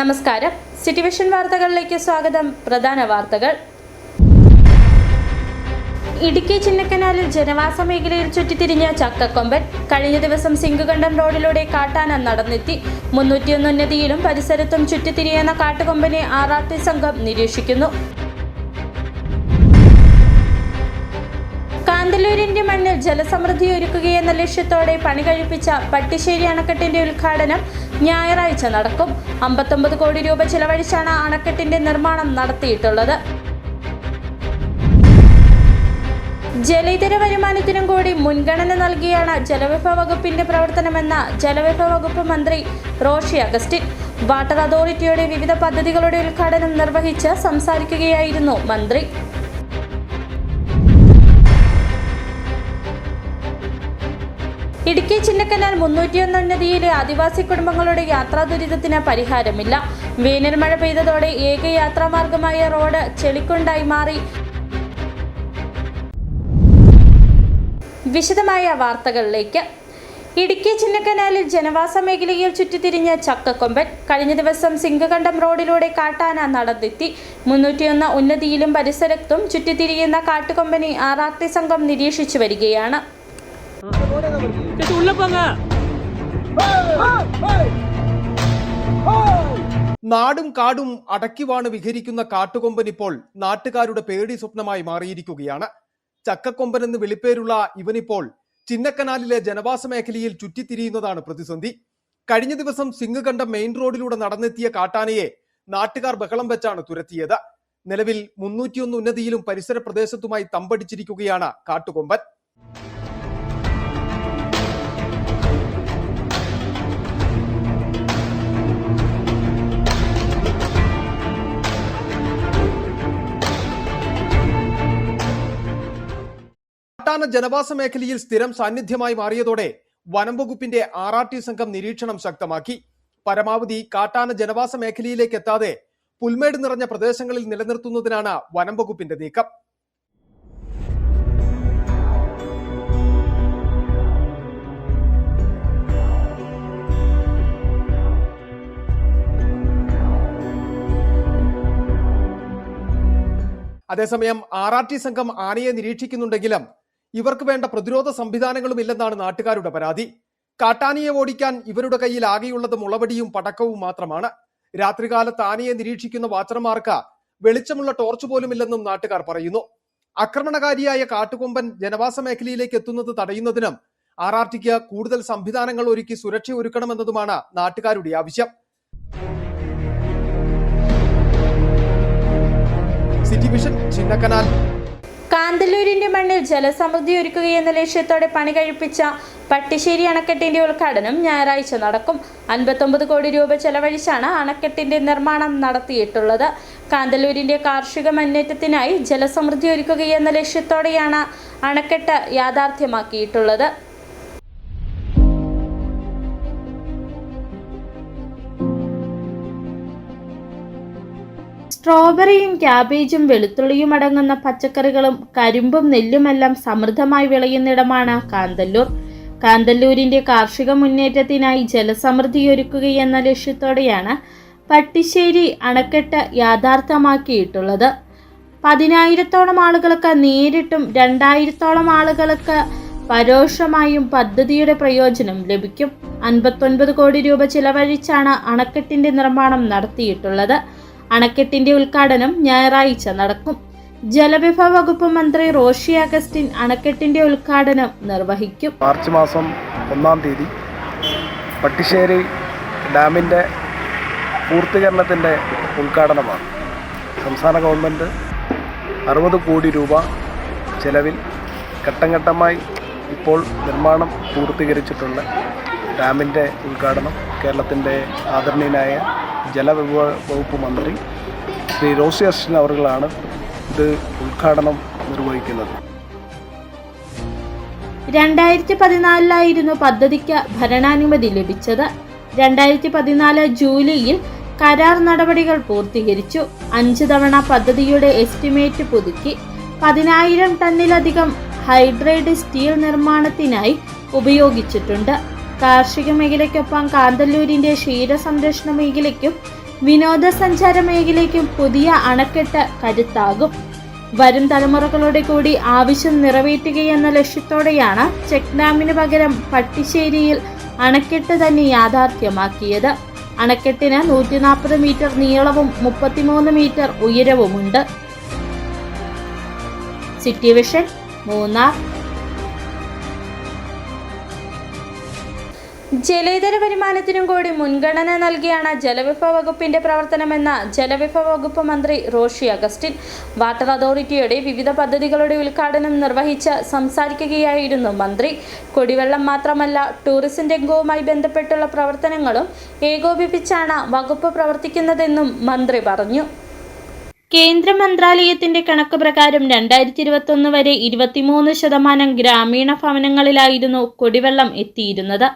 നമസ്കാരം. City vision വാർത്തകളിലേക്ക് സ്വാഗതം. പ്രധാന വാർത്തകൾ. ഇടുക്കി ചിന്നക്കനാലിൽ ജനവാസ മേഖലയിൽ ചുറ്റിത്തിരിഞ്ഞ ചക്കക്കൊമ്പൻ. കഴിഞ്ഞ ദിവസം സിംഗുകണ്ടം റോഡിലൂടെ കാട്ടാന നടന്നെത്തി. 301 ഉന്നതിയിലും പരിസരത്തും ചുറ്റിത്തിരിയുന്ന കാട്ടുകൊമ്പനെ RRT സംഘം നിരീക്ഷിക്കുന്നു. കാന്തല്ലൂരിന്റെ മണ്ണിൽ ജലസമൃദ്ധി ഒരുക്കുകയെന്ന ലക്ഷ്യത്തോടെ പണി കഴിപ്പിച്ച പട്ടിശ്ശേരി അണക്കെട്ടിന്റെ ഉദ്ഘാടനം ഞായറാഴ്ച നടക്കും. 59 കോടി രൂപ ചിലവഴിച്ചാണ് അണക്കെട്ടിന്റെ നിർമ്മാണം നടത്തിയിട്ടുള്ളത്. ജലൈതര വരുമാനത്തിനും കൂടി മുൻഗണന നൽകിയാണ് ജലവിഭവ വകുപ്പിന്റെ പ്രവർത്തനമെന്ന ജലവിഭവ വകുപ്പ് മന്ത്രി റോഷി അഗസ്റ്റിൻ. വാട്ടർ അതോറിറ്റിയുടെ വിവിധ പദ്ധതികളുടെ ഉദ്ഘാടനം നിർവഹിച്ച് സംസാരിക്കുകയായിരുന്നു മന്ത്രി. ഇടുക്കി ചിന്നക്കനാൽ 301 ഉന്നതിയിലെ ആദിവാസി കുടുംബങ്ങളുടെ യാത്രാ ദുരിതത്തിന് പരിഹാരമില്ല. വേനൽ മഴ പെയ്തതോടെ ഏക യാത്രാമാർഗമായ റോഡ് ചെളിക്കുണ്ടായി മാറി. വിശദമായ വാർത്തകളിലേക്ക്. ഇടുക്കി ചിന്നക്കനാലിൽ ജനവാസ മേഖലയിൽ ചുറ്റിത്തിരിഞ്ഞ ചക്കക്കൊമ്പൻ. കഴിഞ്ഞ ദിവസം സിംഗുകണ്ടം റോഡിലൂടെ കാട്ടാന നടന്നെത്തി. 301 ഉന്നതിയിലും പരിസരത്തും ചുറ്റിത്തിരിയുന്ന കാട്ടുകൊമ്പനെ RRT സംഘം നിരീക്ഷിച്ചു വരികയാണ്. നാടും കാടും അടക്കിവാണ് വിഹരിക്കുന്ന കാട്ടുകൊമ്പൻ ഇപ്പോൾ നാട്ടുകാരുടെ പേടി സ്വപ്നമായി മാറിയിരിക്കുകയാണ്. ചക്കക്കൊമ്പൻ എന്ന് വിളിപ്പേരുള്ള ഇവനിപ്പോൾ ചിന്നക്കനാലിലെ ജനവാസ മേഖലയിൽ ചുറ്റിത്തിരിയുന്നതാണ് പ്രതിസന്ധി. കഴിഞ്ഞ ദിവസം സിംഗുകണ്ടം മെയിൻ റോഡിലൂടെ നടന്നെത്തിയ കാട്ടാനയെ നാട്ടുകാർ ബഹളം വെച്ചാണ് തുരത്തിയത്. നിലവിൽ 301 ഉന്നതിയിലും പരിസര പ്രദേശത്തുമായി തമ്പടിച്ചിരിക്കുകയാണ് കാട്ടുകൊമ്പൻ. കാട്ടാന ജനവാസ മേഖലയിൽ സ്ഥിരം സാന്നിധ്യമായി മാറിയതോടെ വനം വകുപ്പിന്റെ RRT സംഘം നിരീക്ഷണം ശക്തമാക്കി. പരമാവധി കാട്ടാന ജനവാസ മേഖലയിലേക്ക് എത്താതെ പുൽമേട് നിറഞ്ഞ പ്രദേശങ്ങളിൽ നിലനിർത്തുന്നതിനാണ് വനം വകുപ്പിന്റെ നീക്കം. അതേസമയം RRT സംഘം ആനയെ നിരീക്ഷിക്കുന്നുണ്ടെങ്കിലും ഇവർക്ക് വേണ്ട പ്രതിരോധ സംവിധാനങ്ങളും ഇല്ലെന്നാണ് നാട്ടുകാരുടെ പരാതി. കാട്ടാനയെ ഓടിക്കാൻ ഇവരുടെ കയ്യിൽ ആകെയുള്ളത് മുളവടിയും പടക്കവും മാത്രമാണ്. രാത്രികാലത്ത് ആനയെ നിരീക്ഷിക്കുന്ന വാച്ചർമാർക്ക് വെളിച്ചമുള്ള ടോർച്ച് പോലുമില്ലെന്നും നാട്ടുകാർ പറയുന്നു. ആക്രമണകാരിയായ കാട്ടുകൊമ്പൻ ജനവാസ മേഖലയിലേക്ക് എത്തുന്നത് തടയുന്നതിനും RRTക്ക് കൂടുതൽ സംവിധാനങ്ങൾ ഒരുക്കി സുരക്ഷ ഒരുക്കണമെന്നതുമാണ് നാട്ടുകാരുടെ ആവശ്യം. City vision Chinnakanal. കാന്തല്ലൂരിന്റെ മണ്ണിൽ ജലസമൃദ്ധി ഒരുക്കുകയെന്ന ലക്ഷ്യത്തോടെ പണി കഴിപ്പിച്ച പട്ടിശ്ശേരി അണക്കെട്ടിന്റെ ഉദ്ഘാടനം ഞായറാഴ്ച നടക്കും. 59 കോടി രൂപ ചെലവഴിച്ചാണ് അണക്കെട്ടിന്റെ നിർമ്മാണം നടത്തിയിട്ടുള്ളത്. കാന്തല്ലൂരിന്റെ കാർഷിക മുന്നേറ്റത്തിനായി ജലസമൃദ്ധി ഒരുക്കുകയെന്ന ലക്ഷ്യത്തോടെയാണ് അണക്കെട്ട് യാഥാർത്ഥ്യമാക്കിയിട്ടുള്ളത്. സ്ട്രോബെറിയും ക്യാബേജും വെളുത്തുള്ളിയും അടങ്ങുന്ന പച്ചക്കറികളും കരിമ്പും നെല്ലുമെല്ലാം സമൃദ്ധമായി വിളയുന്നിടമാണ് കാന്തല്ലൂർ. കാന്തല്ലൂരിന്റെ കാർഷിക മുന്നേറ്റത്തിനായി ജലസമൃദ്ധിയൊരുക്കുകയെന്ന ലക്ഷ്യത്തോടെയാണ് പട്ടിശ്ശേരി അണക്കെട്ട് യാഥാർത്ഥ്യമാക്കിയിട്ടുള്ളത്. 10,000-ഓളം ആളുകൾക്ക് നേരിട്ടും 2,000-ഓളം ആളുകൾക്ക് പരോക്ഷമായും പദ്ധതിയുടെ പ്രയോജനം ലഭിക്കും. 59 കോടി രൂപ ചിലവഴിച്ചാണ് അണക്കെട്ടിന്റെ നിർമ്മാണം നടത്തിയിട്ടുള്ളത്. അണക്കെട്ടിന്റെ ഉദ്ഘാടനം ഞായറാഴ്ച നടക്കും. ജലവിഭവ വകുപ്പ് മന്ത്രി റോഷി അഗസ്റ്റിൻ അണക്കെട്ടിന്റെ ഉദ്ഘാടനം നിർവഹിക്കും. മാർച്ച് മാസം 1-ാം തീയതി പട്ടിശ്ശേരി ഡാമിൻ്റെ പൂർത്തീകരണത്തിൻ്റെ ഉദ്ഘാടനമാണ്. സംസ്ഥാന ഗവൺമെൻറ് 60 കോടി രൂപ ചെലവിൽ ഘട്ടം ഘട്ടമായി ഇപ്പോൾ നിർമ്മാണം പൂർത്തീകരിച്ചിട്ടുള്ള ഡാമിൻ്റെ ഉദ്ഘാടനം കേരളത്തിൻ്റെ ആദരണീയനായ ജലവിഭവ വകുപ്പ് മന്ത്രി ശ്രീ റോഷി അഗസ്റ്റിൻ അവർകളാണ് ഇത് ഉദ്ഘാടനം നിർവഹിക്കുന്നത്. 2014 പദ്ധതിക്ക് ഭരണാനുമതി ലഭിച്ചത്. 2014 ജൂലൈയിൽ കരാർ നടപടികൾ പൂർത്തീകരിച്ചു. 5 തവണ പദ്ധതിയുടെ എസ്റ്റിമേറ്റ് പുതുക്കി. 10,000 ടണ്ണിലധികം ഹൈഡ്രേറ്റ് സ്റ്റീൽ നിർമ്മാണത്തിനായി ഉപയോഗിച്ചിട്ടുണ്ട്. കാർഷിക മേഖലയ്ക്കൊപ്പം കാന്തല്ലൂരിന്റെ ക്ഷീരസംരക്ഷണ മേഖലയ്ക്കും വിനോദസഞ്ചാര മേഖലയ്ക്കും പുതിയ അണക്കെട്ട് കരുത്താകും. വരും തലമുറകളുടെ കൂടി ആവശ്യം നിറവേറ്റുകയെന്ന ലക്ഷ്യത്തോടെയാണ് ചെക്ക് ഡാമിന് പകരം പട്ടിശ്ശേരിയിൽ അണക്കെട്ട് തന്നെ യാഥാർത്ഥ്യമാക്കിയത്. അണക്കെട്ടിന് 140 മീറ്റർ നീളവും 33 മീറ്റർ ഉയരവുമുണ്ട്. City vision, Munnar. ജലേതര വരുമാനത്തിനും കൂടി മുൻഗണന നൽകിയാണ് ജലവിഭവ വകുപ്പിന്റെ പ്രവർത്തനമെന്ന് ജലവിഭവ വകുപ്പ് മന്ത്രി റോഷി അഗസ്റ്റിൻ വാട്ടർ അതോറിറ്റിയുടെ വിവിധ പദ്ധതികളുടെ ഉദ്ഘാടനം നിർവഹിച്ച് സംസാരിക്കുകയായിരുന്നു മന്ത്രി. കുടിവെള്ളം മാത്രമല്ല, ടൂറിസം രംഗവുമായി ബന്ധപ്പെട്ടുള്ള പ്രവർത്തനങ്ങളും ഏകോപിപ്പിച്ചാണ് വകുപ്പ് പ്രവർത്തിക്കുന്നതെന്നും മന്ത്രി പറഞ്ഞു. കേന്ദ്ര മന്ത്രാലയത്തിന്റെ കണക്ക് പ്രകാരം 2021 വരെ 23% ഗ്രാമീണ ഭവനങ്ങളിലായിരുന്നു കുടിവെള്ളം എത്തിയിരുന്നത്.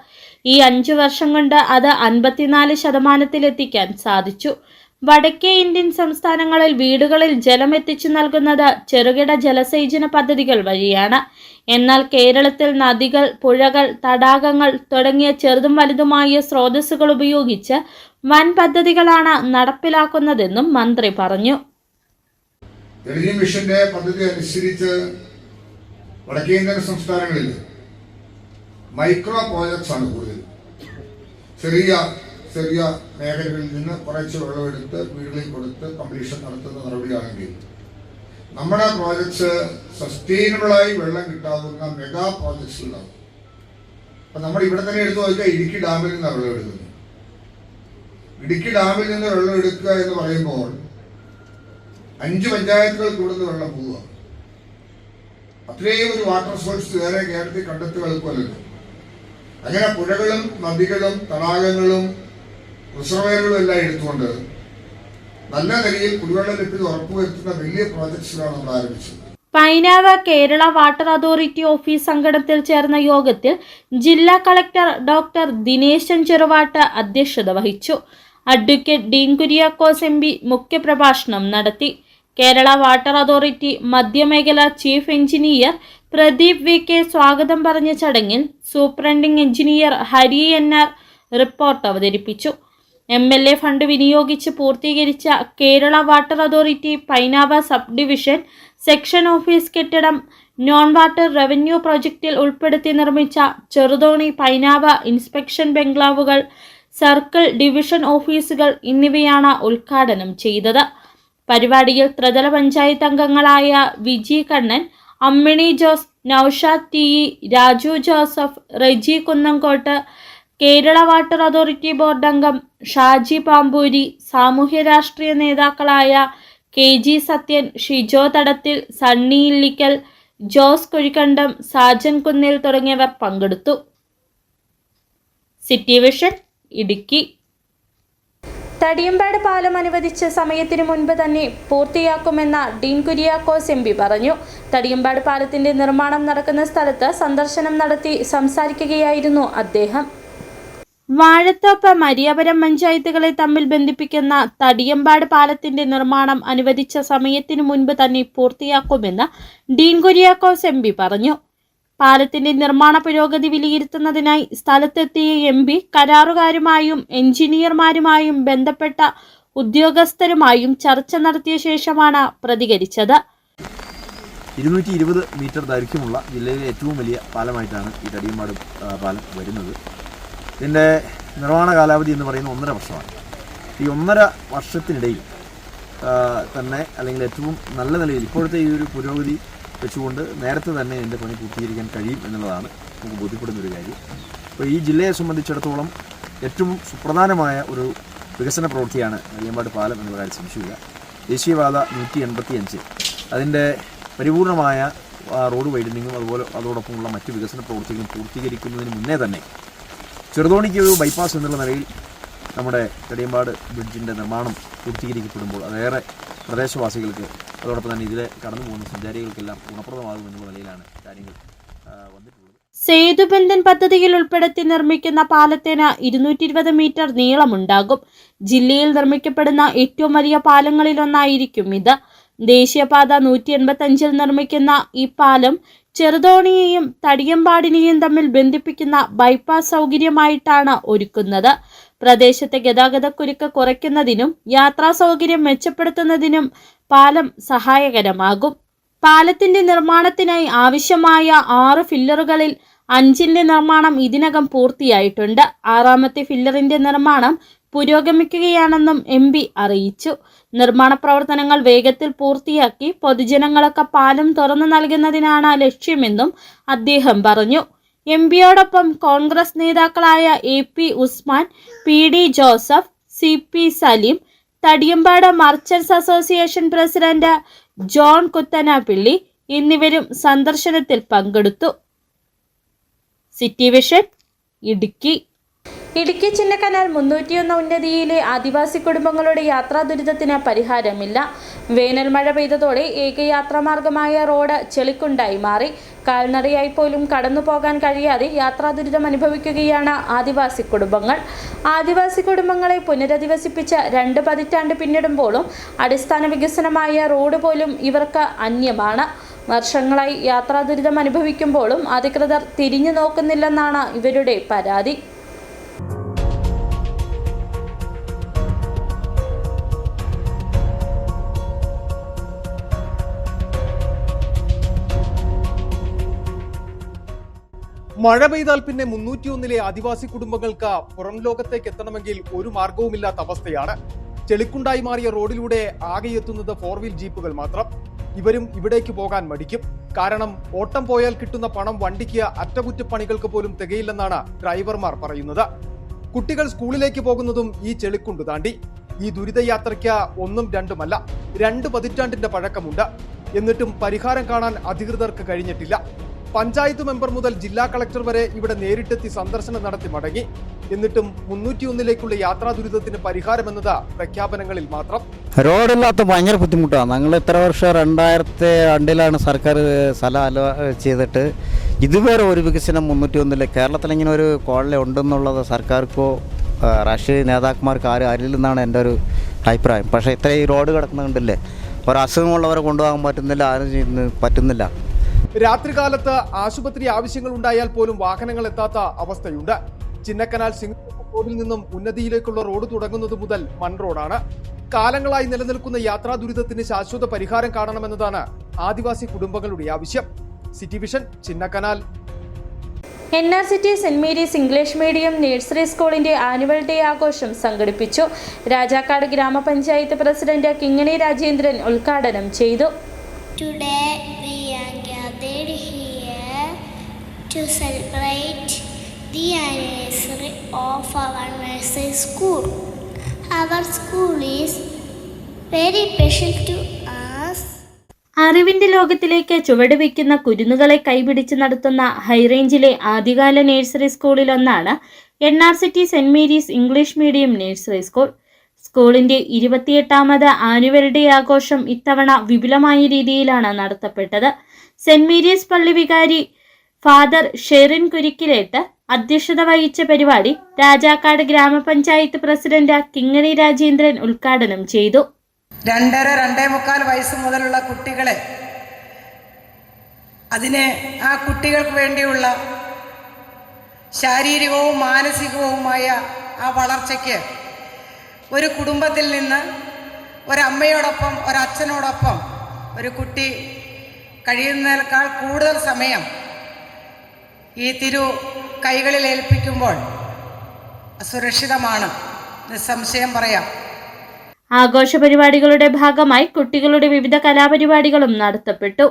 ഈ 5 വർഷം കൊണ്ട് അത് 54%-ലെത്തിക്കാൻ സാധിച്ചു. വടക്കേ ഇന്ത്യൻ സംസ്ഥാനങ്ങളിൽ വീടുകളിൽ ജലം എത്തിച്ചു നൽകുന്നത് ചെറുകിട ജലസേചന പദ്ധതികൾ വഴിയാണ്. എന്നാൽ കേരളത്തിൽ നദികൾ, പുഴകൾ, തടാകങ്ങൾ തുടങ്ങിയ ചെറുതും വലുതുമായ സ്രോതസ്സുകൾ ഉപയോഗിച്ച് വൻ പദ്ധതികളാണ് നടപ്പിലാക്കുന്നതെന്നും മന്ത്രി പറഞ്ഞു. ജലജീവൻ മിഷന്റെ പദ്ധതി അനുസരിച്ച് വടക്കേ ഇന്ത്യൻ സംസ്ഥാനങ്ങളിൽ മൈക്രോ പ്രോജക്ട്സ് ആണ് കൂടുതൽ. ചെറിയ ചെറിയ മേഖലകളിൽ നിന്ന് കുറച്ച് വെള്ളമെടുത്ത് വീടുകളിൽ കൊടുത്ത് കംപ്ലീഷൻ നടത്തുന്ന നടപടിയാണെങ്കിൽ നമ്മുടെ പ്രോജക്ട്സ് സസ്റ്റൈനബിളായി വെള്ളം കിട്ടാവുന്ന മെഗാ പ്രോജക്ട്സ് ഉണ്ടാവും. അപ്പം നമ്മൾ ഇവിടെ തന്നെ എടുത്തു നോക്കിയാൽ ഇടുക്കി ഡാമിൽ നിന്നാണ് വെള്ളം എടുക്കുന്നത്. ഇടുക്കി ഡാമിൽ നിന്ന് വെള്ളം എടുക്കുക എന്ന് പറയുമ്പോൾ 5 പഞ്ചായത്തുകൾക്ക് ഇവിടുന്ന് വെള്ളം പോവുക. അത്രയും ഒരു വാട്ടർ സോഴ്സ് വേറെ കേരളത്തിൽ കണ്ടെത്തുക എളുപ്പമല്ലല്ലോ. അങ്ങനെ പുഴകളും നദികളും തടാകങ്ങളും റിസർവയറുകളും എല്ലാം എടുത്തുകൊണ്ട് നല്ല നിലയിൽ കുടിവെള്ള ലഭ്യത ഉറപ്പുവരുത്തുന്ന വലിയ പ്രോജക്ട്സുകളാണ് നമ്മൾ ആരംഭിച്ചത്. Painavu Kerala water authority office സംഘടനത്തിൽ ചേർന്ന യോഗത്തിൽ ജില്ലാ കളക്ടർ ഡോക്ടർ ദിനേശൻ ചെറുവാട്ട് അധ്യക്ഷത വഹിച്ചു. അഡ്വക്കേറ്റ് ഡീൻ കുര്യാക്കോസ് MP മുഖ്യപ്രഭാഷണം നടത്തി. കേരള വാട്ടർ അതോറിറ്റി മധ്യമേഖല ചീഫ് എഞ്ചിനീയർ പ്രദീപ് VK സ്വാഗതം പറഞ്ഞ ചടങ്ങിൽ superintending engineer Hari NR report അവതരിപ്പിച്ചു. MLA ഫണ്ട് വിനിയോഗിച്ച് പൂർത്തീകരിച്ച Kerala water authority Painavu sub division section office കെട്ടിടം, നോൺ വാട്ടർ റവന്യൂ പ്രൊജക്റ്റിൽ ഉൾപ്പെടുത്തി നിർമ്മിച്ച ചെറുതോണി പൈനാവ് ഇൻസ്പെക്ഷൻ ബംഗ്ലാവുകൾ, സർക്കിൾ ഡിവിഷൻ ഓഫീസുകൾ എന്നിവയാണ് ഉദ്ഘാടനം ചെയ്തത്. പരിപാടിയിൽ ത്രിതല പഞ്ചായത്ത് അംഗങ്ങളായ Viji Kannan, Ammini Jose, Noushad TE, Raju Joseph, Reji Kunnamkottu, Kerala water authority board അംഗം ഷാജി പാമ്പൂരി, സാമൂഹ്യ രാഷ്ട്രീയ നേതാക്കളായ KG സത്യൻ, ഷിജോ തടത്തിൽ, സണ്ണി ഇല്ലിക്കൽ, ജോസ് കുഴിക്കണ്ടം, സാജൻ കുന്നിൽ തുടങ്ങിയവർ പങ്കെടുത്തു. City vision, Idukki. തടിയമ്പാട് പാലം അനുവദിച്ച സമയത്തിന് മുൻപ് തന്നെ പൂർത്തിയാക്കുമെന്ന് ഡീൻ കുര്യാക്കോസ് MP പറഞ്ഞു. തടിയമ്പാട് പാലത്തിന്റെ നിർമ്മാണം നടക്കുന്ന സ്ഥലത്ത് സന്ദർശനം നടത്തി സംസാരിക്കുകയായിരുന്നു അദ്ദേഹം. വാഴത്തോപ്പ്, മരിയാപുരം പഞ്ചായത്തുകളെ തമ്മിൽ ബന്ധിപ്പിക്കുന്ന തടിയമ്പാട് പാലത്തിന്റെ നിർമ്മാണം അനുവദിച്ച സമയത്തിന് മുൻപ് തന്നെ പൂർത്തിയാക്കുമെന്ന് ഡീൻ കുര്യാക്കോസ് MP പറഞ്ഞു. പാലത്തിന്റെ നിർമ്മാണ പുരോഗതി വിലയിരുത്തുന്നതിനായി സ്ഥലത്തെത്തിയ MP കരാറുകാരുമായും എഞ്ചിനീയർമാരുമായും ബന്ധപ്പെട്ട ഉദ്യോഗസ്ഥരുമായും ചർച്ച നടത്തിയ ശേഷമാണ് പ്രതികരിച്ചത്. 220 മീറ്റർ ദൈർഘ്യമുള്ള ജില്ലയിലെ ഏറ്റവും വലിയ പാലമായിട്ടാണ് ഈ തടിയമ്പാട് പാലം വരുന്നത്. ഇതിൻ്റെ നിർമ്മാണ കാലാവധി എന്ന് പറയുന്നത് 1.5 വർഷമാണ്. ഈ 1.5 വർഷത്തിനിടയിൽ തന്നെ അല്ലെങ്കിൽ ഏറ്റവും നല്ല നിലയിൽ ഇപ്പോഴത്തെ ഈ ഒരു പുരോഗതി വെച്ചുകൊണ്ട് നേരത്തെ തന്നെ എൻ്റെ പണി പൂർത്തീകരിക്കാൻ കഴിയും എന്നുള്ളതാണ് നമുക്ക് ബോധ്യപ്പെടുന്നൊരു കാര്യം. അപ്പോൾ ഈ ജില്ലയെ സംബന്ധിച്ചിടത്തോളം ഏറ്റവും സുപ്രധാനമായ ഒരു വികസന പ്രവൃത്തിയാണ് തടിയമ്പാട് പാലം എന്നുള്ള കാര്യം സംശയമില്ല. ദേശീയപാത 185 അതിൻ്റെ പരിപൂർണമായ റോഡ് വൈഡനിങ്ങും അതുപോലെ അതോടൊപ്പമുള്ള മറ്റ് വികസന പ്രവൃത്തികളും പൂർത്തീകരിക്കുന്നതിന് മുന്നേ തന്നെ ചെറുതോണിക്ക് ഒരു ബൈപ്പാസ് എന്നുള്ള നിലയിൽ നമ്മുടെ തടിയമ്പാട് ബ്രിഡ്ജിൻ്റെ നിർമ്മാണം പൂർത്തീകരിക്കപ്പെടുമ്പോൾ അതേറെ പ്രദേശവാസികൾക്ക് അതോടൊപ്പം തന്നെ ഇതിലെ കടന്നു പോകുന്ന സഞ്ചാരികൾക്കെല്ലാം ഗുണപ്രദമാകുമെന്നുള്ള നിലയിലാണ് കാര്യങ്ങൾ വന്നിട്ടുള്ളത്. സേതുബന്ധൻ പദ്ധതിയിൽ ഉൾപ്പെടുത്തി നിർമ്മിക്കുന്ന പാലത്തിന് 220 മീറ്റർ നീളമുണ്ടാകും. ജില്ലയിൽ നിർമ്മിക്കപ്പെടുന്ന ഏറ്റവും വലിയ പാലങ്ങളിലൊന്നായിരിക്കും ഇത്. ദേശീയപാത 185 നിർമ്മിക്കുന്ന ഈ പാലം ചെറുതോണിയെയും തടിയമ്പാടിനെയും തമ്മിൽ ബന്ധിപ്പിക്കുന്ന ബൈപ്പാസ് സൗകര്യമായിട്ടാണ് ഒരുക്കുന്നത്. പ്രദേശത്തെ ഗതാഗതക്കുരുക്ക് കുറയ്ക്കുന്നതിനും യാത്രാ സൗകര്യം മെച്ചപ്പെടുത്തുന്നതിനും പാലം സഹായകരമാകും. പാലത്തിന്റെ നിർമ്മാണത്തിനായി ആവശ്യമായ 6 ഫില്ലറുകളിൽ 5ന്റെ നിർമ്മാണം ഇതിനകം പൂർത്തിയായിട്ടുണ്ട്. 6ാമത്തെ ഫില്ലറിന്റെ നിർമ്മാണം പുരോഗമിക്കുകയാണെന്നും MP അറിയിച്ചു. നിർമ്മാണ പ്രവർത്തനങ്ങൾ വേഗത്തിൽ പൂർത്തിയാക്കി പൊതുജനങ്ങൾക്ക് പാലം തുറന്നു നൽകുന്നതിനാണ് ലക്ഷ്യമെന്നും അദ്ദേഹം പറഞ്ഞു. MPയോടൊപ്പം കോൺഗ്രസ് നേതാക്കളായ AP Usman, PD Joseph, CP Saleem, Thadiyampad merchants association president John Kuthanappilly എന്നിവരും സന്ദർശനത്തിൽ പങ്കെടുത്തു. City vision, Idukki. ഇടുക്കി ചിന്നക്കനാൽ 301 ഉന്നതിയിലെ ആദിവാസി കുടുംബങ്ങളുടെ യാത്രാ ദുരിതത്തിന് പരിഹാരമില്ല. വേനൽ മഴ പെയ്തതോടെ ഏകയാത്രാമാർഗമായ റോഡ് ചെളിക്കുണ്ടായി മാറി. കാൽനടയായി പോലും കടന്നു പോകാൻ കഴിയാതെ യാത്രാ ദുരിതം അനുഭവിക്കുകയാണ് ആദിവാസി കുടുംബങ്ങൾ. ആദിവാസി കുടുംബങ്ങളെ പുനരധിവസിപ്പിച്ച് 2 പതിറ്റാണ്ട് പിന്നിടുമ്പോഴും അടിസ്ഥാന വികസനമായ റോഡ് പോലും ഇവർക്ക് അന്യമാണ്. വർഷങ്ങളായി യാത്രാ ദുരിതം അനുഭവിക്കുമ്പോഴും അധികൃതർ തിരിഞ്ഞു നോക്കുന്നില്ലെന്നാണ് ഇവരുടെ പരാതി. മഴ പെയ്താൽ പിന്നെ 301 ആദിവാസി കുടുംബങ്ങൾക്ക് പുറം ലോകത്തേക്ക് എത്തണമെങ്കിൽ ഒരു മാർഗവുമില്ലാത്ത അവസ്ഥയാണ്. ചെളിക്കുണ്ടായി മാറിയ റോഡിലൂടെ ആകെ എത്തുന്നത് 4 വീൽ ജീപ്പുകൾ മാത്രം. ഇവരും ഇവിടേക്ക് പോകാൻ മടിക്കും. കാരണം ഓട്ടം പോയാൽ കിട്ടുന്ന പണം വണ്ടിക്ക് അറ്റകുറ്റപ്പണികൾക്ക് പോലും തികയില്ലെന്നാണ് ഡ്രൈവർമാർ പറയുന്നത്. കുട്ടികൾ സ്കൂളിലേക്ക് പോകുന്നതും ഈ ചെളിക്കുണ്ട് താണ്ടി. ഈ ദുരിതയാത്രയ്ക്ക് 1ഉം 2ഉമല്ല 2 പതിറ്റാണ്ടിന്റെ പഴക്കമുണ്ട്. എന്നിട്ടും പരിഹാരം കാണാൻ അധികൃതർക്ക് കഴിഞ്ഞിട്ടില്ല. പഞ്ചായത്ത് മെമ്പർ മുതൽ ജില്ലാ കളക്ടർ വരെ ഇവിടെ നേരിട്ടെത്തി സന്ദർശനം നടത്തി മടങ്ങി. എന്നിട്ടും 301 യാത്രാ ദുരിതത്തിന് പരിഹാരമെന്നത് പ്രഖ്യാപനങ്ങളിൽ മാത്രം. റോഡില്ലാത്ത ഭയങ്കര ബുദ്ധിമുട്ടാണ്. ഞങ്ങൾ ഇത്ര വർഷം 2002 സർക്കാർ സ്ഥലം ചെയ്തിട്ട് ഇതുവരെ ഒരു വികസനം 301 കേരളത്തിൽ ഇങ്ങനെ ഒരു കോളനി ഉണ്ടെന്നുള്ളത് സർക്കാർക്കോ രാഷ്ട്രീയ നേതാക്കന്മാർക്ക് ആരില്ലെന്നാണ് എൻ്റെ ഒരു അഭിപ്രായം. പക്ഷേ ഇത്ര ഈ റോഡ് കിടക്കുന്നുണ്ടല്ലേ, ഒരു അസുഖമുള്ളവരെ കൊണ്ടുപോകാൻ പറ്റുന്നില്ല, ആരും പറ്റുന്നില്ല. രാത്രികാലത്ത് ആശുപത്രി ആവശ്യങ്ങൾ ഉണ്ടായാൽ പോലും വാഹനങ്ങൾ എത്താത്ത അവസ്ഥയുണ്ട്. ചിന്നക്കനാൽ റോഡിൽ നിന്നും ഉന്നതിയിലേക്കുള്ള റോഡ് തുടങ്ങുന്നത് മുതൽ മൺ റോഡാണ്. കാലങ്ങളായി നിലനിൽക്കുന്ന യാത്രാ ദുരിതത്തിന് ശാശ്വത പരിഹാരം കാണണമെന്നതാണ് ആദിവാസി കുടുംബങ്ങളുടെ ആവശ്യം. City vision, Chinnakanal. NRCT saint Mary's English medium nursery സ്കൂളിന്റെ ആനുവൽ ഡേ ആഘോഷം സംഘടിപ്പിച്ചു. രാജാക്കാട് ഗ്രാമപഞ്ചായത്ത് പ്രസിഡന്റ് കിങ്ങിണി രാജേന്ദ്രൻ ഉദ്ഘാടനം ചെയ്തു. Today we are gathered here to celebrate the anniversary of our nursery school. Our school is very special to us. അറിവിന്റെ ലോകത്തിലേക്ക് ചുവടുവെക്കുന്ന കുരുന്നുകളെ കൈപിടിച്ച് നടത്തുന്ന ഹൈറേഞ്ചിലെ ആദ്യകാല നഴ്സറി സ്കൂളിലൊന്നാണ് NRCT saint Mary's English medium nursery school. സ്കൂളിന്റെ 28ാമത് ആനുവൽ ഡേ ആഘോഷം ഇത്തവണ വിപുലമായ രീതിയിലാണ് നടത്തപ്പെട്ടത്. സെന്റ് മേരീസ് പള്ളി വികാരി ഫാദർ ഷെറിൻ കുരിക്കിലേട്ട് അധ്യക്ഷത വഹിച്ച പരിപാടി രാജാക്കാട് ഗ്രാമപഞ്ചായത്ത് പ്രസിഡന്റ് കിങ്ങിണി രാജേന്ദ്രൻ ഉദ്ഘാടനം ചെയ്തു. 2-2.25 വയസ്സ് മുതലുള്ള കുട്ടികളെ ആ കുട്ടികൾക്ക് വേണ്ടിയുള്ള ശാരീരികവും മാനസികവുമായ ആ വളർച്ചയ്ക്ക് ഒരു കുടുംബത്തിൽ നിന്ന് ഒരമ്മയോടൊപ്പം ഒരച്ഛനോടൊപ്പം ഒരു കുട്ടി കഴിയുന്നതിനേക്കാൾ കൂടുതൽ സമയം ഈ കൈകളിൽ ഏൽപ്പിക്കുമ്പോൾ സുരക്ഷിതമാണ്, നിസ്സംശയം പറയാം. ആഘോഷ പരിപാടികളുടെ ഭാഗമായി കുട്ടികളുടെ വിവിധ കലാപരിപാടികളും നടത്തപ്പെട്ടു.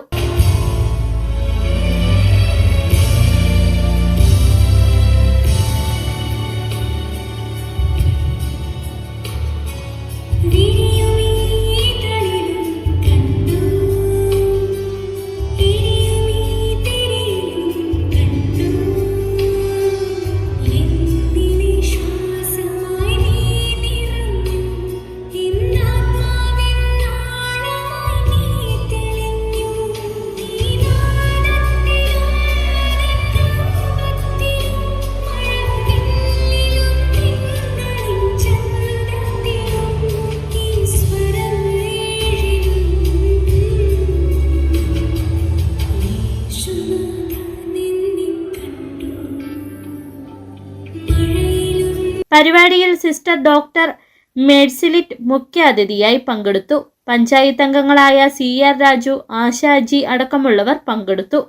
പരിപാടിയിൽ സിസ്റ്റർ ഡോക്ടർ മെഴ്സിലിറ്റ് മുഖ്യാതിഥിയായി പങ്കെടുത്തു. പഞ്ചായത്ത് അംഗങ്ങളായ CR രാജു, ആശാജി അടക്കമുള്ളവർ പങ്കെടുത്തു.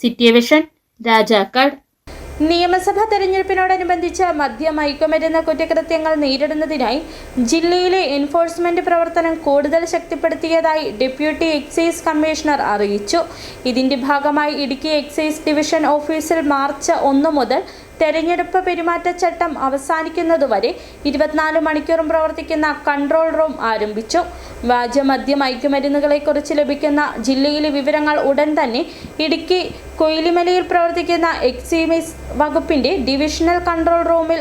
City vision, Rajakkad. നിയമസഭാ തെരഞ്ഞെടുപ്പിനോടനുബന്ധിച്ച് മയക്കുമരുന്ന് കുറ്റകൃത്യങ്ങൾ നേരിടുന്നതിനായി ജില്ലയിലെ എൻഫോഴ്സ്മെന്റ് പ്രവർത്തനം കൂടുതൽ ശക്തിപ്പെടുത്തിയതായി ഡെപ്യൂട്ടി എക്സൈസ് കമ്മീഷണർ അറിയിച്ചു. ഇതിന്റെ ഭാഗമായി ഇടുക്കി എക്സൈസ് ഡിവിഷൻ ഓഫീസിൽ മാർച്ച് 1 മുതൽ തെരഞ്ഞെടുപ്പ് പെരുമാറ്റച്ചട്ടം അവസാനിക്കുന്നതുവരെ 24 മണിക്കൂറും പ്രവർത്തിക്കുന്ന കൺട്രോൾ റൂം ആരംഭിച്ചു. വ്യാജമദ്യ മയക്കുമരുന്നുകളെക്കുറിച്ച് ലഭിക്കുന്ന ജില്ലയിലെ വിവരങ്ങൾ ഉടൻ തന്നെ ഇടുക്കി കൊയിലിമലയിൽ പ്രവർത്തിക്കുന്ന എക്സൈസ് വകുപ്പിന്റെ ഡിവിഷണൽ കൺട്രോൾ റൂമിൽ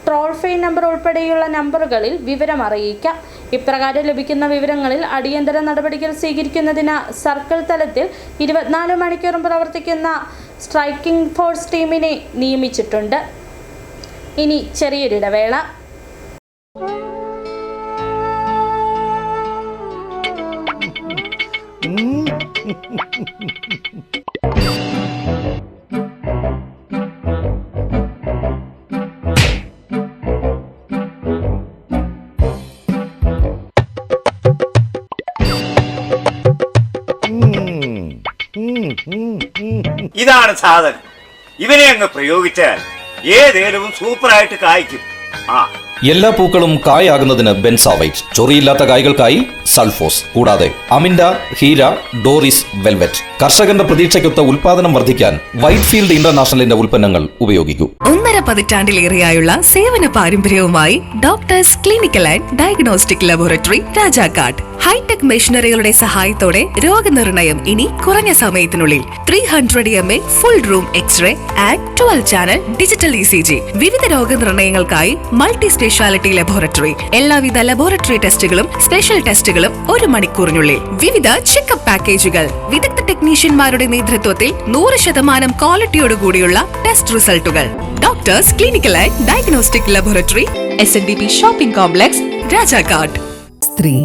ടോൾ ഫ്രീ നമ്പർ ഉൾപ്പെടെയുള്ള നമ്പറുകളിൽ വിവരം അറിയിക്കാം. ഇപ്രകാരം ലഭിക്കുന്ന വിവരങ്ങളിൽ അടിയന്തര നടപടികൾ സ്വീകരിക്കുന്നതിന് സർക്കിൾ തലത്തിൽ 24 മണിക്കൂറും പ്രവർത്തിക്കുന്ന സ്ട്രൈക്കിംഗ് ഫോഴ്സ് ടീമിനെ നിയമിച്ചിട്ടുണ്ട്. ഇനി ചെറിയൊരിടവേള. ഇതാണ് സാധനം. ഇവനെ അങ്ങ് പ്രയോഗിച്ചാൽ ഏതേലും സൂപ്പറായിട്ട് കായ്ക്കും. എല്ലാ പൂക്കളും കായാകുന്നതിന് ബെൻസാവൈറ്റ്, ചൊറിയില്ലാത്ത കായ്കൾക്കായി സൾഫോസ്, കൂടാതെ അമിൻഡ, ഹീര, ഡോറിസ്, വെൽവെറ്റ്. കർഷകന്റെ പ്രതീക്ഷയ്ക്കൊത്ത ഉൽപാദനം വർദ്ധിക്കാൻ വൈറ്റ്ഫീൽഡ് ഇന്റർനാഷണലിന്റെ ഉൽപ്പന്നങ്ങൾ ഉപയോഗിക്കൂ. 1.5 പതിറ്റാണ്ടിലേറെയായുള്ള സേവന പാരമ്പര്യവുമായി doctors clinical and diagnostic laboratory, Rajakkad. Hi tech മെഷീനറികളുടെ സഹായത്തോടെ രോഗനിർണയം ഇനി കുറഞ്ഞ സമയത്തിനുള്ളിൽ. 300 ml full room x ray and 12 channel digital ECG. വിവിധ രോഗനിർണയങ്ങൾക്കായി മൾട്ടി സ്പെഷ്യാലിറ്റി ലബോറട്ടറി. എല്ലാവിധ ലബോറട്ടറി ടെസ്റ്റുകളും സ്പെഷ്യൽ ടെസ്റ്റുകളും 1 മണിക്കൂറിനുള്ളിൽ. വിവിധ ചെക്കപ്പ് പാക്കേജുകൾ. വിദഗ്ധ ടെക്നീഷ്യന്മാരുടെ നേതൃത്വത്തിൽ 100% ക്വാളിറ്റിയോടുകൂടിയുള്ള ടെസ്റ്റ് റിസൾട്ടുകൾ. Doctors clinical and diagnostic laboratory, SNDP shopping complex, Rajakkad. സ്ത്രീ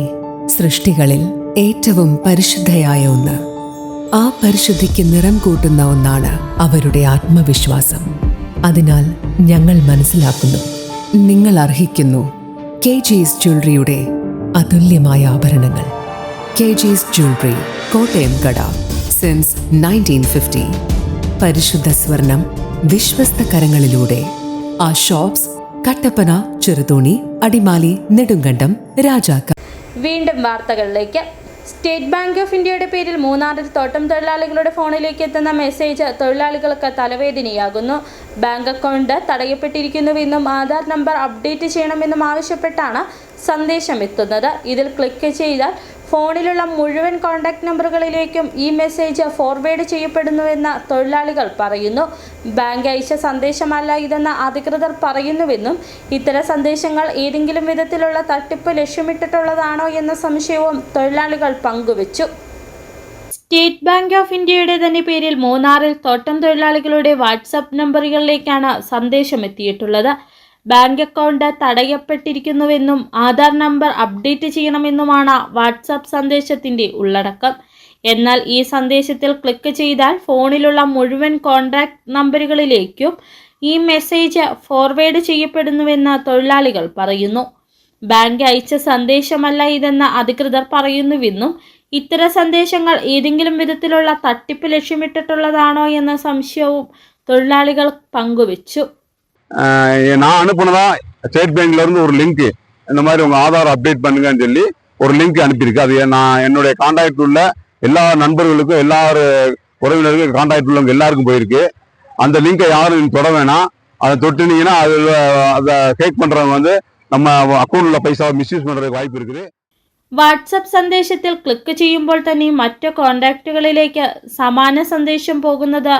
സൃഷ്ടികളിൽ ഏറ്റവും പരിശുദ്ധയായ ഒന്ന്. ആ പരിശുദ്ധിക്ക് നിറം കൂട്ടുന്ന ഒന്നാണ് അവരുടെ ആത്മവിശ്വാസം. അതിനാൽ ഞങ്ങൾ മനസ്സിലാക്കുന്നു, നിങ്ങൾ അർഹിക്കുന്നു KG's ജ്വല്ലറിയുടെ അതുല്യമായ ആഭരണങ്ങൾ. KG's ജ്വല്ലറി, കോട്ടയം കട, സിൻസ് 1950. പരിശുദ്ധ സ്വർണം വിശ്വസ്ത കരങ്ങളിലൂടെ. ആ ഷോപ്സ് കട്ടപ്പന, ചെറുതോണി, അടിമാലി, നെടുങ്കണ്ടം, രാജാക്കാട്. വീണ്ടും വാർത്തകളിലേക്ക്. സ്റ്റേറ്റ് ബാങ്ക് ഓഫ് ഇന്ത്യയുടെ പേരിൽ മൂന്നാറിൽ തോട്ടം തൊഴിലാളികളുടെ ഫോണിലേക്ക് എത്തുന്ന മെസ്സേജ് തൊഴിലാളികൾക്ക് തലവേദനയാകുന്നു. ബാങ്ക് അക്കൗണ്ട് തടയപ്പെട്ടിരിക്കുന്നുവെന്നും ആധാർ നമ്പർ അപ്ഡേറ്റ് ചെയ്യണമെന്നും ആവശ്യപ്പെട്ടാണ് സന്ദേശം എത്തുന്നത്. ഇതിൽ ക്ലിക്ക് ചെയ്താൽ ഫോണിലുള്ള മുഴുവൻ കോൺടാക്ട് നമ്പറുകളിലേക്കും ഈ മെസ്സേജ് ഫോർവേഡ് ചെയ്യപ്പെടുന്നുവെന്ന് തൊഴിലാളികൾ പറയുന്നു. ബാങ്ക് അയച്ച സന്ദേശമല്ല ഇതെന്ന് അധികൃതർ പറയുന്നുവെന്നും ഇത്തരം സന്ദേശങ്ങൾ ഏതെങ്കിലും വിധത്തിലുള്ള തട്ടിപ്പ് ലക്ഷ്യമിട്ടിട്ടുള്ളതാണോ എന്ന സംശയവും തൊഴിലാളികൾ പങ്കുവച്ചു. സ്റ്റേറ്റ് ബാങ്ക് ഓഫ് ഇന്ത്യയുടെ തന്നെ പേരിൽ മൂന്നാറിൽ തോട്ടം തൊഴിലാളികളുടെ വാട്സപ്പ് നമ്പറുകളിലേക്കാണ് സന്ദേശം എത്തിയിട്ടുള്ളത്. ബാങ്ക് അക്കൗണ്ട് തടയപ്പെട്ടിരിക്കുന്നുവെന്നും ആധാർ നമ്പർ അപ്ഡേറ്റ് ചെയ്യണമെന്നുമാണ് വാട്സാപ്പ് സന്ദേശത്തിൻ്റെ ഉള്ളടക്കം. എന്നാൽ ഈ സന്ദേശത്തിൽ ക്ലിക്ക് ചെയ്താൽ ഫോണിലുള്ള മുഴുവൻ കോൺടാക്ട് നമ്പറുകളിലേക്കും ഈ മെസ്സേജ് ഫോർവേഡ് ചെയ്യപ്പെടുന്നുവെന്ന് തൊഴിലാളികൾ പറയുന്നു. ബാങ്ക് അയച്ച സന്ദേശമല്ല ഇതെന്ന് അധികൃതർ പറയുന്നുവെന്നും ഇത്തരം സന്ദേശങ്ങൾ ഏതെങ്കിലും വിധത്തിലുള്ള തട്ടിപ്പ് ലക്ഷ്യമിട്ടിട്ടുള്ളതാണോ എന്ന സംശയവും തൊഴിലാളികൾ പങ്കുവച്ചു. நான் அனுப்புனதா ஸ்டேட் பேங்க்ல இருந்து ஒரு லிங்க், இந்த மாதிரி உங்க ஆதார் அப்டேட் பண்ணுங்கன்னு சொல்லி ஒரு லிங்க் அனுப்பியிருக்கு. அது நான் என்னுடைய கான்டாக்ட் உள்ள எல்லா நண்பர்களுக்கும், எல்லா உறவினருக்கும், கான்டாக்ட் உள்ளவங்க எல்லாருக்கும் போயிருக்கு. அந்த லிங்கை யாரும் தொட வேணாம். அதை தொட்டுனீங்கன்னா அதை ஹேக் பண்றவங்க வந்து நம்ம அக்கௌண்ட்ல பைசாவை மிஸ்யூஸ் பண்றதுக்கு வாய்ப்பு இருக்குது. വാട്സപ്പ് സന്ദേശത്തിൽ ക്ലിക്ക് ചെയ്യുമ്പോൾ തന്നെ മറ്റ് കോൺടാക്റ്റുകളിലേക്ക് സമാന സന്ദേശം പോകുന്നത്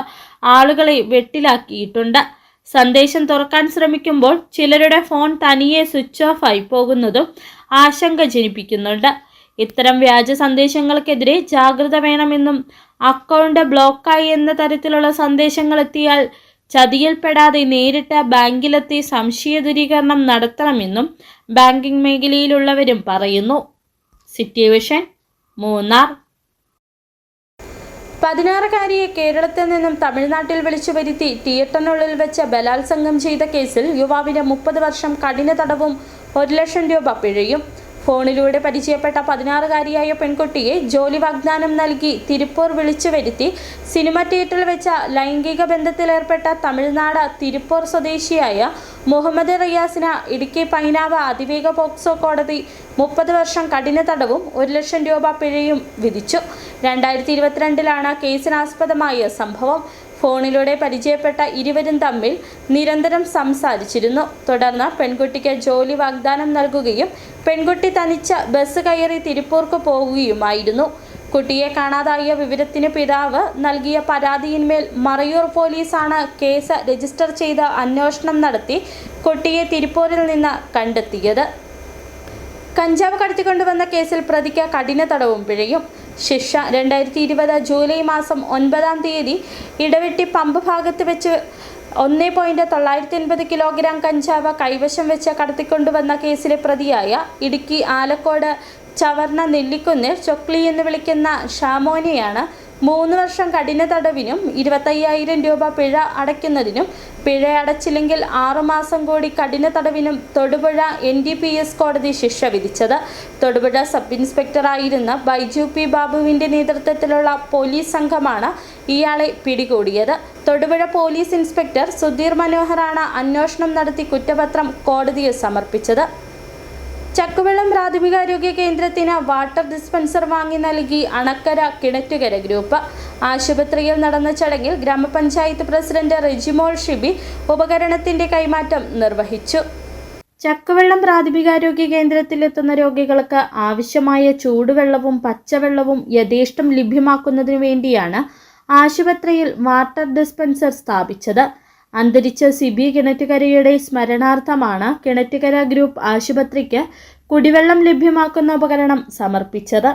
ആളുകളെ വെട്ടിലാക്കിയിട്ടുണ്ട്. സന്ദേശം തുറക്കാൻ ശ്രമിക്കുമ്പോൾ ചിലരുടെ ഫോൺ തനിയെ സ്വിച്ച് ഓഫ് ആയി പോകുന്നതും ആശങ്ക ജനിപ്പിക്കുന്നുണ്ട്. ഇത്തരം വ്യാജ സന്ദേശങ്ങൾക്കെതിരെ ജാഗ്രത വേണമെന്നും അക്കൗണ്ട് ബ്ലോക്കായി എന്ന തരത്തിലുള്ള സന്ദേശങ്ങൾ എത്തിയാൽ ചതിയിൽപ്പെടാതെ നേരിട്ട് ബാങ്കിലെത്തി സംശയ ദൂരീകരണം നടത്തണമെന്നും ബാങ്കിംഗ് മേഖലയിലുള്ളവരും പറയുന്നു. City vision, Munnar. 16-കാരിയെ കേരളത്തിൽ നിന്നും തമിഴ്നാട്ടിൽ വിളിച്ചു വരുത്തി തിയേറ്ററിനുള്ളിൽ വെച്ച് ബലാത്സംഗം ചെയ്ത കേസിൽ യുവാവിന് 30 വർഷം കഠിന തടവും 1 ലക്ഷം രൂപ പിഴയും. ഫോണിലൂടെ പരിചയപ്പെട്ട 16-കാരിയായ പെൺകുട്ടിയെ ജോലി വാഗ്ദാനം നൽകി തിരുപ്പൂർ വിളിച്ചു വരുത്തി സിനിമ തിയേറ്ററിൽ വെച്ച ലൈംഗിക ബന്ധത്തിലേർപ്പെട്ട തമിഴ്നാട് തിരുപ്പൂർ സ്വദേശിയായ മുഹമ്മദ് റിയാസിന് ഇടുക്കി പൈനാവ് അതിവേഗ പോക്സോ കോടതി 30 വർഷം കഠിന തടവും 1 ലക്ഷം രൂപ പിഴയും വിധിച്ചു. 2022 കേസിനാസ്പദമായ സംഭവം. ഫോണിലൂടെ പരിചയപ്പെട്ട ഇരുവരും തമ്മിൽ നിരന്തരം സംസാരിച്ചിരുന്നു. തുടർന്ന് പെൺകുട്ടിക്ക് ജോലി വാഗ്ദാനം നൽകുകയും പെൺകുട്ടി തനിച്ച് ബസ് കയറി തിരുപ്പൂർക്ക് പോകുകയുമായിരുന്നു. കുട്ടിയെ കാണാതായ വിവരത്തിന് പിതാവ് നൽകിയ പരാതിയിന്മേൽ മറയൂർ പോലീസാണ് കേസ് രജിസ്റ്റർ ചെയ്ത് അന്വേഷണം നടത്തി കുട്ടിയെ തിരുപ്പൂരിൽ നിന്ന് കണ്ടെത്തിയത്. കഞ്ചാവ് കടത്തിക്കൊണ്ടുവന്ന കേസിൽ പ്രതിക്ക് കഠിന തടവും പിഴയും. ശിക്ഷ 2020 ജൂലൈ മാസം 9-ാം തീയതി ഇടവെട്ടി പമ്പ് ഭാഗത്ത് വെച്ച് 1.980 കിലോഗ്രാം കഞ്ചാവ് കൈവശം വെച്ച് കടത്തിക്കൊണ്ടുവന്ന കേസിലെ പ്രതിയായ ഇടുക്കി ആലക്കോട് ചവർണ നെല്ലിക്കുന്നിൽ ചൊക്ലി എന്ന് വിളിക്കുന്ന ഷാമോനെയാണ് 3 വർഷം കഠിന തടവിനും 25,000 രൂപ പിഴ അടയ്ക്കുന്നതിനും പിഴ അടച്ചില്ലെങ്കിൽ 6 മാസം കൂടി കഠിന തടവിനും തൊടുപുഴ NDPS കോടതി ശിക്ഷ വിധിച്ചത്. തൊടുപുഴ സബ് ഇൻസ്പെക്ടറായിരുന്ന ബൈജു പി ബാബുവിന്റെ നേതൃത്വത്തിലുള്ള പോലീസ് സംഘമാണ് ഇയാളെ പിടികൂടിയത്. തൊടുപുഴ പോലീസ് ഇൻസ്പെക്ടർ സുധീർ മനോഹറാണ് അന്വേഷണം നടത്തി കുറ്റപത്രം കോടതിയിൽ സമർപ്പിച്ചത്. ചക്കുവെള്ളം പ്രാഥമികാരോഗ്യ കേന്ദ്രത്തിന് വാട്ടർ ഡിസ്പെൻസർ വാങ്ങി നൽകി അണക്കര കിണറ്റുകര ഗ്രൂപ്പ്. ആശുപത്രിയിൽ നടന്ന ചടങ്ങിൽ ഗ്രാമപഞ്ചായത്ത് പ്രസിഡന്റ് റെജിമോൾ ഷിബി ഉപകരണത്തിന്റെ കൈമാറ്റം നിർവഹിച്ചു. ചക്കുവെള്ളം പ്രാഥമികാരോഗ്യ കേന്ദ്രത്തിലെത്തുന്ന രോഗികൾക്ക് ആവശ്യമായ ചൂടുവെള്ളവും പച്ചവെള്ളവും യഥേഷ്ടം ലഭ്യമാക്കുന്നതിനു വേണ്ടിയാണ് ആശുപത്രിയിൽ വാട്ടർ ഡിസ്പെൻസർ സ്ഥാപിച്ചത്. അന്തരിച്ച സിബി കിണറ്റുകരയുടെ സ്മരണാർത്ഥമാണ് കിണറ്റുകര ഗ്രൂപ്പ് ആശുപത്രിക്ക് കുടിവെള്ളം ലഭ്യമാക്കുന്ന ഉപകരണം സമർപ്പിച്ചത്.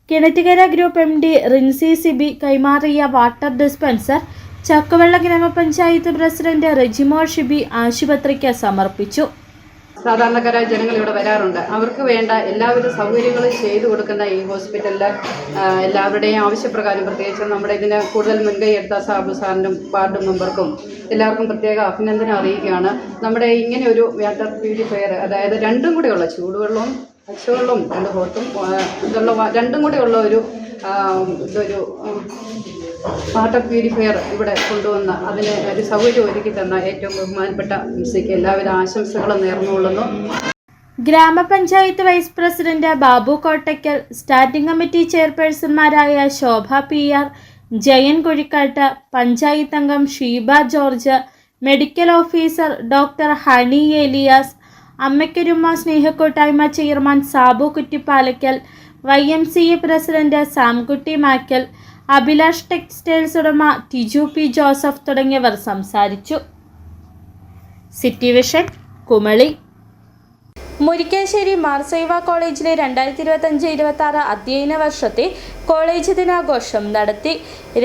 കിണറ്റുകര ഗ്രൂപ്പ് MD റിൻസി സിബി കൈമാറിയ വാട്ടർ ഡിസ്പെൻസർ ചക്കുവെള്ള ഗ്രാമപഞ്ചായത്ത് പ്രസിഡന്റ് റെജിമോൾ ഷിബി ആശുപത്രിക്ക് സമർപ്പിച്ചു. സാധാരണക്കാരായ ജനങ്ങൾ ഇവിടെ വരാറുണ്ട്. അവർക്ക് വേണ്ട എല്ലാവിധ സൗകര്യങ്ങളും ചെയ്തു കൊടുക്കുന്ന ഈ ഹോസ്പിറ്റലിൽ എല്ലാവരുടെയും ആവശ്യപ്രകാരം, പ്രത്യേകിച്ച് നമ്മുടെ ഇതിന് കൂടുതൽ മുൻകൈ എടുത്ത സാബു സാറിനും വാർഡ് മെമ്പർക്കും എല്ലാവർക്കും പ്രത്യേക അഭിനന്ദനം അറിയിക്കുകയാണ്. നമ്മുടെ ഇങ്ങനെ ഒരു വാട്ടർ പ്യൂരിഫയർ, അതായത് രണ്ടും കൂടെയുള്ള ചൂടുവെള്ളവും പച്ചവെള്ളവും ഹോട്ടും ഇതുള്ള രണ്ടും കൂടെയുള്ള ഇതൊരു വാട്ടർ പ്യൂരിഫയർ ഇവിടെ കൊണ്ടുവന്ന് അതിന് ഒരു സൗകര്യം ഒരുക്കി തന്ന ഏറ്റവും ബഹുമാനപ്പെട്ട എംസിക്ക് എല്ലാവിധ ആശംസകളും നേർന്നുകൊള്ളുന്നു. ഗ്രാമപഞ്ചായത്ത് vice president Babu Kottakkal, standing committee ചെയർപേഴ്സൺമാരായ ശോഭ PR, ജയൻ കുഴിക്കാട്ട്, പഞ്ചായത്ത് അംഗം Sheeba George, medical officer doctor Honey Elias, അമ്മയ്ക്കൊരുമ്മ സ്നേഹക്കൂട്ടായ്മ chairman Sabu Kuttippalackal, YMCA president Samkutty Makkal, Abhilash textiles ഉടമ ടിജു P ജോസഫ് തുടങ്ങിയവർ സംസാരിച്ചു. City vision, Kumily. മുരിക്കാശ്ശേരി മാർസൈവ കോളേജിലെ 2025-26 അധ്യയന വർഷത്തെ കോളേജ് ദിനാഘോഷം നടത്തി.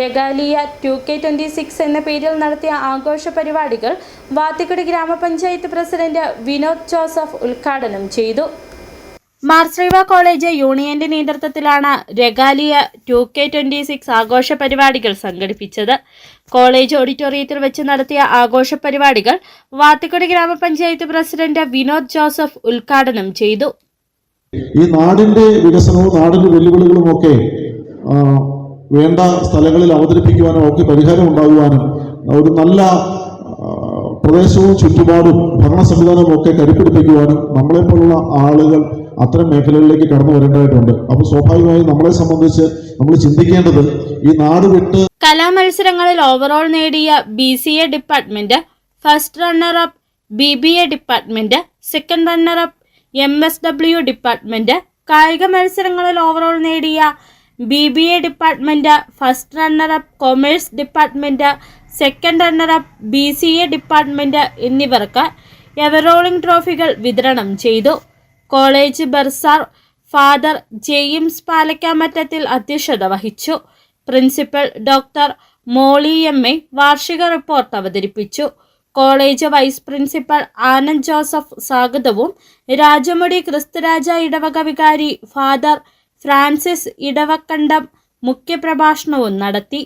രഗാലിയ 2K26 എന്ന പേരിൽ നടത്തിയ ആഘോഷ പരിപാടികൾ വാത്തിക്കുടി ഗ്രാമപഞ്ചായത്ത് പ്രസിഡന്റ് വിനോദ് ജോസഫ് ഉദ്ഘാടനം ചെയ്തു. മാർസൈവ കോളേജ് യൂണിയന്റെ നേതൃത്വത്തിലാണ് രഗാലിയ 2K26 ആഘോഷ പരിപാടികൾ സംഘടിപ്പിച്ചത്. കോളേജ് ഓഡിറ്റോറിയത്തിൽ വെച്ച് നടത്തിയ ആഘോഷ പരിപാടികൾ വാത്തിക്കുടി ഗ്രാമപഞ്ചായത്ത് പ്രസിഡന്റ് വിനോദ് ജോസഫ് ഉദ്ഘാടനം ചെയ്തു. ഈ നാടിന്റെ വികസനവും നാടിന്റെ വെല്ലുവിളികളും ഒക്കെ വേണ്ട സ്ഥലങ്ങളിൽ അവതരിപ്പിക്കുവാനും ഒക്കെ പരിഹാരം ഉണ്ടാകുവാനും ഒരു നല്ല പ്രദേശവും ചുറ്റുപാടും ഭരണ സംവിധാനവും ഒക്കെ കരുപ്പിടിപ്പിക്കുവാനും നമ്മളെപ്പോലുള്ള ആളുകൾ അത്തരം മേഖലകളിലേക്ക് കടന്നു വരേണ്ടതായിട്ടുണ്ട്. അപ്പോൾ സ്വാഭാവികമായും നമ്മളെ സംബന്ധിച്ച് നമ്മൾ ചിന്തിക്കേണ്ടത് ഈ നാട് വിട്ട് കലാമത്സരങ്ങളിൽ ഓവറോൾ നേടിയ BCA department, first runner up BBA department, second runner up MSW department, കായിക മത്സരങ്ങളിൽ ഓവറോൾ നേടിയ BBA department, first runner up commerce department, second runner up BCA department എന്നിവർക്ക് എവറോളിംഗ് ട്രോഫികൾ വിതരണം ചെയ്തു. കോളേജ് ബർസാർ ഫാദർ ജെയിംസ് പാലക്കാമറ്റത്തിൽ അധ്യക്ഷത വഹിച്ചു. പ്രിൻസിപ്പൽ ഡോക്ടർ മോളി MA വാർഷിക റിപ്പോർട്ട് അവതരിപ്പിച്ചു. College vice principal Anand Joseph സ്വാഗതവും രാജമുടി ക്രിസ്തുരാജ ഇടവക വികാരി ഫാദർ ഫ്രാൻസിസ് ഇടവക്കണ്ടം മുഖ്യപ്രഭാഷണവും നടത്തി.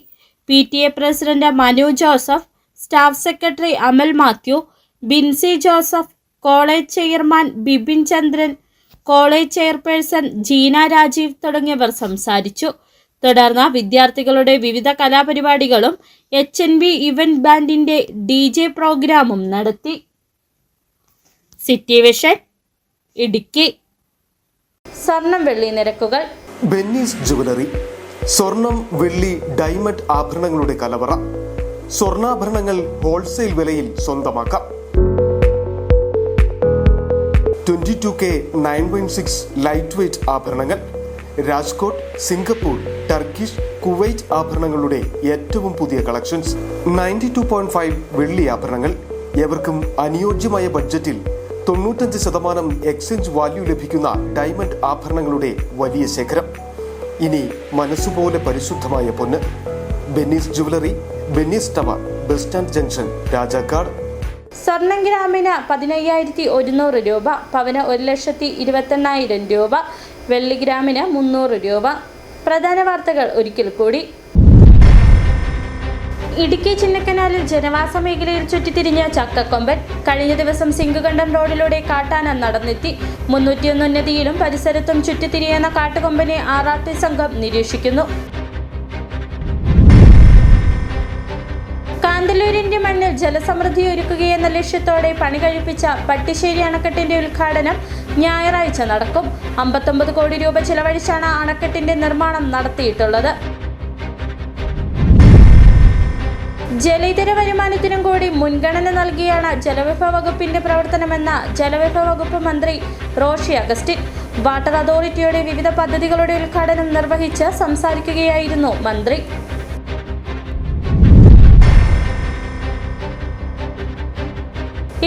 PTA president Manu Joseph, staff secretary Amal Mathew, Binsy Joseph, college chairman Bipin Chandran, college chairperson Jeena Rajeev തുടങ്ങിയവർ സംസാരിച്ചു. തുടർന്ന് വിദ്യാർത്ഥികളുടെ വിവിധ കലാപരിപാടികളും HNB ഇവന്റ് ബാൻഡിന്റെ DJ പ്രോഗ്രാമും നടത്തി. City vision, Idukki. സ്വർണം വെള്ളി നിരക്കുകൾ. ബെന്നീസ് ജുവലറി, സ്വർണം വെള്ളി ഡയമണ്ട് ആഭരണങ്ങളുടെ കലവറ. സ്വർണ്ണാഭരണങ്ങൾ ഹോൾസെയിൽ വിലയിൽ സ്വന്തമാക്കാം. 22K 916 ലൈറ്റ് വെയ്റ്റ് ആഭരണങ്ങൾ. രാജ്കോട്ട്, സിംഗപ്പൂർ, ടർക്കിഷ്, കുവൈറ്റ് ആഭരണങ്ങളുടെ ഏറ്റവും പുതിയ കളക്ഷൻസ്. 92.5 വെള്ളി ആഭരണങ്ങൾ. എവർക്കും അനുയോജ്യമായ ബഡ്ജറ്റിൽ 95% എക്സ്ചേഞ്ച് വാല്യൂ ലഭിക്കുന്ന ഡയമണ്ട് ആഭരണങ്ങളുടെ വലിയ ശേഖരം. ഇനി മനസ്സുപോലെ പരിശുദ്ധമായ പൊന്ന്. Benny's jewellery, Benny's tower, bus stand junction, Rajakkad. സ്വർണം ഗ്രാമിന് 15,100 രൂപ, പവന് 1,28,000 രൂപ, വെള്ളി ഗ്രാമിന് 300 രൂപ. പ്രധാന വാർത്തകൾ ഒരിക്കൽ കൂടി. ഇടുക്കി ചിന്നക്കനാലിൽ ജനവാസ മേഖലയിൽ ചുറ്റിത്തിരിഞ്ഞ ചക്കക്കൊമ്പൻ. കഴിഞ്ഞ ദിവസം സിംഗുകണ്ടം റോഡിലൂടെ കാട്ടാന നടന്നെത്തി. 301 ഉന്നതിയിലും പരിസരത്തും ചുറ്റിത്തിരിയുന്ന കാട്ടുകൊമ്പനെ RRT സംഘം നിരീക്ഷിക്കുന്നു. കാന്തല്ലൂരിന്റെ മണ്ണിൽ ജലസമൃദ്ധി ഒരുക്കുകയെന്ന ലക്ഷ്യത്തോടെ പണി കഴിപ്പിച്ച പട്ടിശ്ശേരി അണക്കെട്ടിന്റെ ഉദ്ഘാടനം ഞായറാഴ്ച നടക്കും. 59 കോടി രൂപ ചിലവഴിച്ചാണ് അണക്കെട്ടിന്റെ നിർമ്മാണം നടത്തിയിട്ടുള്ളത്. ജലൈതര വരുമാനത്തിനും കൂടി മുൻഗണന നൽകിയാണ് ജലവിഭവ വകുപ്പിന്റെ പ്രവർത്തനമെന്ന ജലവിഭവ വകുപ്പ് മന്ത്രി റോഷി അഗസ്റ്റിൻ. വാട്ടർ അതോറിറ്റിയുടെ വിവിധ പദ്ധതികളുടെ ഉദ്ഘാടനം നിർവഹിച്ച് സംസാരിക്കുകയായിരുന്നു മന്ത്രി.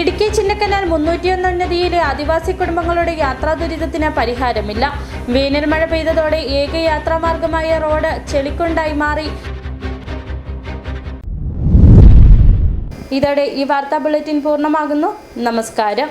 ഇടുക്കി ചിന്നക്കനാൽ 301 ഉന്നതിയിലെ ആദിവാസി കുടുംബങ്ങളുടെ യാത്രാ ദുരിതത്തിന് പരിഹാരമില്ല. വേനൽ മഴ പെയ്തതോടെ ഏക യാത്രാമാർഗമായ റോഡ് ചെളിക്കുണ്ടായി മാറി. ഇതോടെ ഈ വാർത്താ ബുള്ളറ്റിൻ പൂർണ്ണമാകുന്നു. നമസ്കാരം.